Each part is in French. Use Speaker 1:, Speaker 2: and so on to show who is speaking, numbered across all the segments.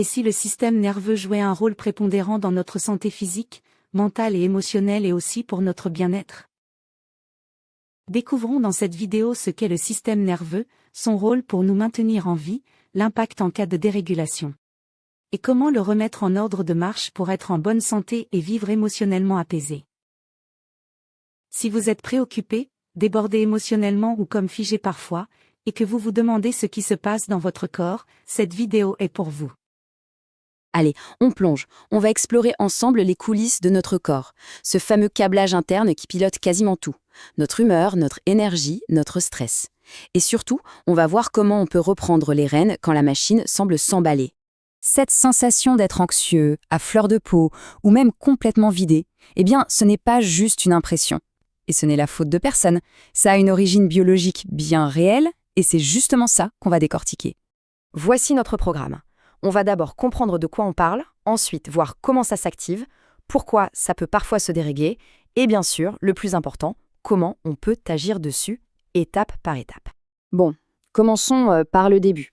Speaker 1: Et si le système nerveux jouait un rôle prépondérant dans notre santé physique, mentale et émotionnelle et aussi pour notre bien-être? Découvrons dans cette vidéo ce qu'est le système nerveux, son rôle pour nous maintenir en vie, l'impact en cas de dérégulation. Et comment le remettre en ordre de marche pour être en bonne santé et vivre émotionnellement apaisé. Si vous êtes préoccupé, débordé émotionnellement ou comme figé parfois, et que vous vous demandez ce qui se passe dans votre corps, cette vidéo est pour vous.
Speaker 2: Allez, on plonge. On va explorer ensemble les coulisses de notre corps, ce fameux câblage interne qui pilote quasiment tout. Notre humeur, notre énergie, notre stress. Et surtout, on va voir comment on peut reprendre les rênes quand la machine semble s'emballer. Cette sensation d'être anxieux, à fleur de peau, ou même complètement vidé, eh bien, ce n'est pas juste une impression. Et ce n'est la faute de personne. Ça a une origine biologique bien réelle, et c'est justement ça qu'on va décortiquer. Voici notre programme. On va d'abord comprendre de quoi on parle, ensuite voir comment ça s'active, pourquoi ça peut parfois se dérégler, et bien sûr, le plus important, comment on peut agir dessus, étape par étape. Bon, commençons par le début.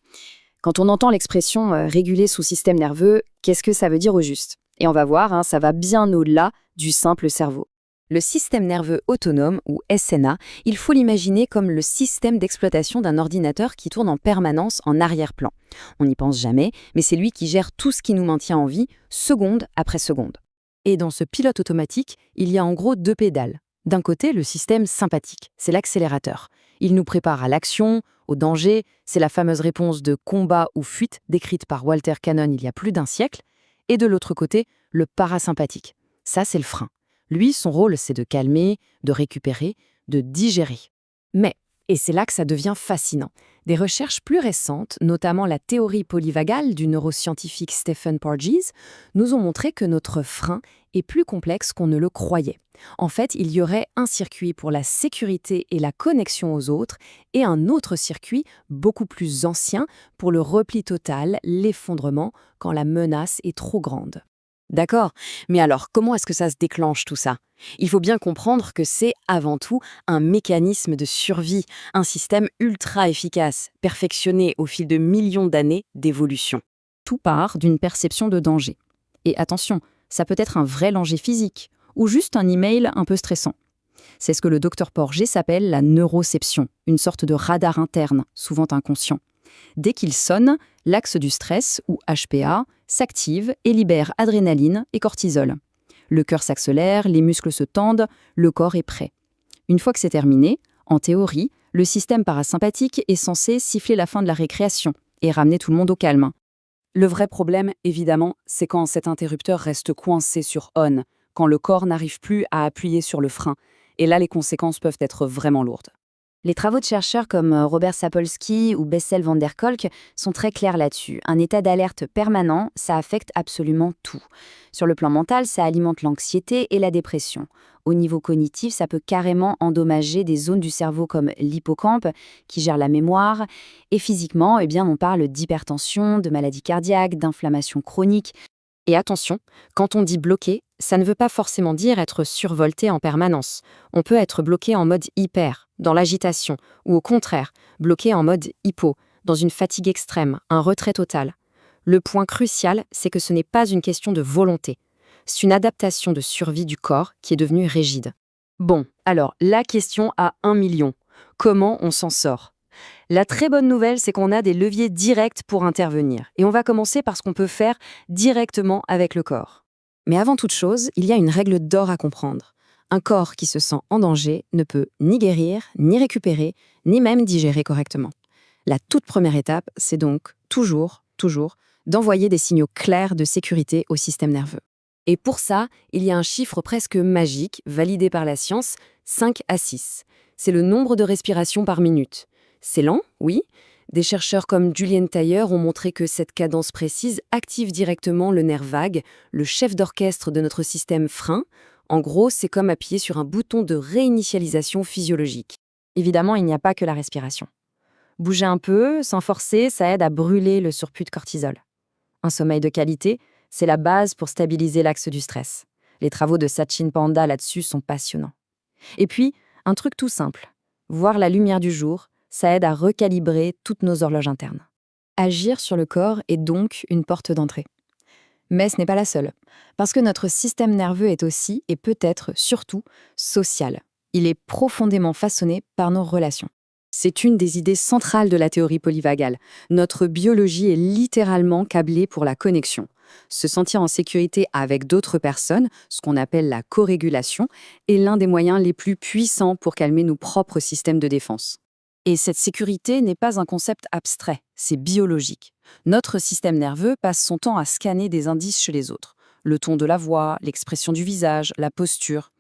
Speaker 2: Quand on entend l'expression réguler son système nerveux, qu'est-ce que ça veut dire au juste? Et on va voir, ça va bien au-delà du simple cerveau. Le système nerveux autonome, ou SNA, il faut l'imaginer comme le système d'exploitation d'un ordinateur qui tourne en permanence en arrière-plan. On n'y pense jamais, mais c'est lui qui gère tout ce qui nous maintient en vie, seconde après seconde. Et dans ce pilote automatique, il y a en gros deux pédales. D'un côté, le système sympathique, c'est l'accélérateur. Il nous prépare à l'action, au danger, c'est la fameuse réponse de combat ou fuite décrite par Walter Cannon il y a plus d'un siècle. Et de l'autre côté, le parasympathique. Ça, c'est le frein. Lui, son rôle, c'est de calmer, de récupérer, de digérer. Mais, et c'est là que ça devient fascinant, des recherches plus récentes, notamment la théorie polyvagale du neuroscientifique Stephen Porges, nous ont montré que notre frein est plus complexe qu'on ne le croyait. En fait, il y aurait un circuit pour la sécurité et la connexion aux autres, et un autre circuit, beaucoup plus ancien, pour le repli total, l'effondrement, quand la menace est trop grande. D'accord, mais alors comment est-ce que ça se déclenche tout ça? Il faut bien comprendre que c'est avant tout un mécanisme de survie, un système ultra efficace, perfectionné au fil de millions d'années d'évolution. Tout part d'une perception de danger. Et attention, ça peut être un vrai danger physique, ou juste un email un peu stressant. C'est ce que le docteur Porges appelle la neuroception, une sorte de radar interne, souvent inconscient. Dès qu'il sonne, l'axe du stress, ou HPA, s'active et libère adrénaline et cortisol. Le cœur s'accélère, les muscles se tendent, le corps est prêt. Une fois que c'est terminé, en théorie, le système parasympathique est censé siffler la fin de la récréation et ramener tout le monde au calme. Le vrai problème, évidemment, c'est quand cet interrupteur reste coincé sur on, quand le corps n'arrive plus à appuyer sur le frein. Et là, les conséquences peuvent être vraiment lourdes. Les travaux de chercheurs comme Robert Sapolsky ou Bessel van der Kolk sont très clairs là-dessus. Un état d'alerte permanent, ça affecte absolument tout. Sur le plan mental, ça alimente l'anxiété et la dépression. Au niveau cognitif, ça peut carrément endommager des zones du cerveau comme l'hippocampe, qui gère la mémoire. Et physiquement, eh bien, on parle d'hypertension, de maladie cardiaque, d'inflammation chronique. Et attention, quand on dit bloqué, ça ne veut pas forcément dire être survolté en permanence. On peut être bloqué en mode hyper, dans l'agitation, ou au contraire, bloqué en mode hypo, dans une fatigue extrême, un retrait total. Le point crucial, c'est que ce n'est pas une question de volonté. C'est une adaptation de survie du corps qui est devenue rigide. Bon, alors, la question à 1 million. Comment on s'en sort ? La très bonne nouvelle, c'est qu'on a des leviers directs pour intervenir. Et on va commencer par ce qu'on peut faire directement avec le corps. Mais avant toute chose, il y a une règle d'or à comprendre. Un corps qui se sent en danger ne peut ni guérir, ni récupérer, ni même digérer correctement. La toute première étape, c'est donc toujours, d'envoyer des signaux clairs de sécurité au système nerveux. Et pour ça, il y a un chiffre presque magique, validé par la science, 5 à 6. C'est le nombre de respirations par minute. C'est lent, oui. Des chercheurs comme Julian Thayer ont montré que cette cadence précise active directement le nerf vague, le chef d'orchestre de notre système frein. En gros, c'est comme appuyer sur un bouton de réinitialisation physiologique. Évidemment, il n'y a pas que la respiration. Bouger un peu, sans forcer, ça aide à brûler le surplus de cortisol. Un sommeil de qualité, c'est la base pour stabiliser l'axe du stress. Les travaux de Sachin Panda là-dessus sont passionnants. Et puis, un truc tout simple. Voir la lumière du jour, ça aide à recalibrer toutes nos horloges internes. Agir sur le corps est donc une porte d'entrée. Mais ce n'est pas la seule, parce que notre système nerveux est aussi, et peut-être surtout, social. Il est profondément façonné par nos relations. C'est une des idées centrales de la théorie polyvagale. Notre biologie est littéralement câblée pour la connexion. Se sentir en sécurité avec d'autres personnes, ce qu'on appelle la corégulation, est l'un des moyens les plus puissants pour calmer nos propres systèmes de défense. Et cette sécurité n'est pas un concept abstrait, c'est biologique. Notre système nerveux passe son temps à scanner des indices chez les autres. Le ton de la voix, l'expression du visage, la posture.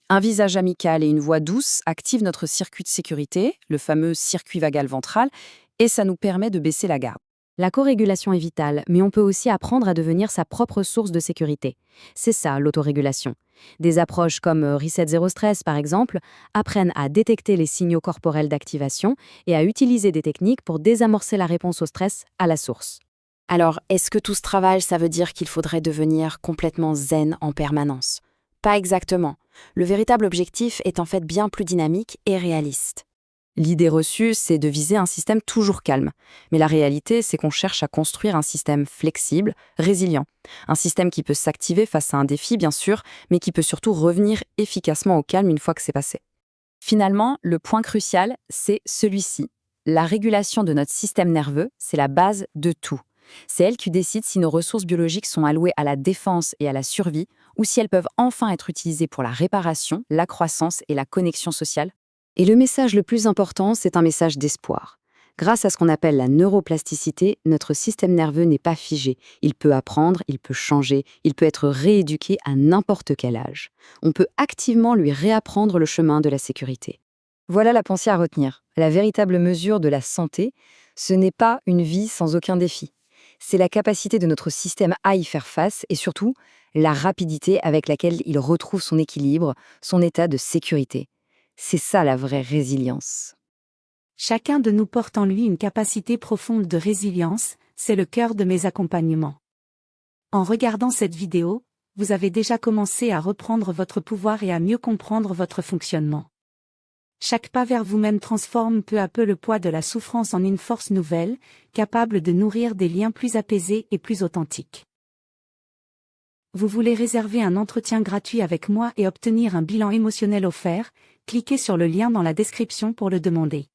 Speaker 2: Un visage amical et une voix douce activent notre circuit de sécurité, le fameux circuit vagal ventral, et ça nous permet de baisser la garde. La corégulation est vitale, mais on peut aussi apprendre à devenir sa propre source de sécurité. C'est ça, l'autorégulation. Des approches comme Reset Zéro Stress, par exemple, apprennent à détecter les signaux corporels d'activation et à utiliser des techniques pour désamorcer la réponse au stress à la source. Alors, est-ce que tout ce travail, ça veut dire qu'il faudrait devenir complètement zen en permanence ? Pas exactement. Le véritable objectif est en fait bien plus dynamique et réaliste. L'idée reçue, c'est de viser un système toujours calme. Mais la réalité, c'est qu'on cherche à construire un système flexible, résilient. Un système qui peut s'activer face à un défi, bien sûr, mais qui peut surtout revenir efficacement au calme une fois que c'est passé. Finalement, le point crucial, c'est celui-ci. La régulation de notre système nerveux, c'est la base de tout. C'est elle qui décide si nos ressources biologiques sont allouées à la défense et à la survie, ou si elles peuvent enfin être utilisées pour la réparation, la croissance et la connexion sociale. Et le message le plus important, c'est un message d'espoir. Grâce à ce qu'on appelle la neuroplasticité, notre système nerveux n'est pas figé. Il peut apprendre, il peut changer, il peut être rééduqué à n'importe quel âge. On peut activement lui réapprendre le chemin de la sécurité. Voilà la pensée à retenir. La véritable mesure de la santé, ce n'est pas une vie sans aucun défi. C'est la capacité de notre système à y faire face et surtout, la rapidité avec laquelle il retrouve son équilibre, son état de sécurité. C'est ça la vraie résilience.
Speaker 1: Chacun de nous porte en lui une capacité profonde de résilience, c'est le cœur de mes accompagnements. En regardant cette vidéo, vous avez déjà commencé à reprendre votre pouvoir et à mieux comprendre votre fonctionnement. Chaque pas vers vous-même transforme peu à peu le poids de la souffrance en une force nouvelle, capable de nourrir des liens plus apaisés et plus authentiques. Vous voulez réserver un entretien gratuit avec moi et obtenir un bilan émotionnel offert, cliquez sur le lien dans la description pour le demander.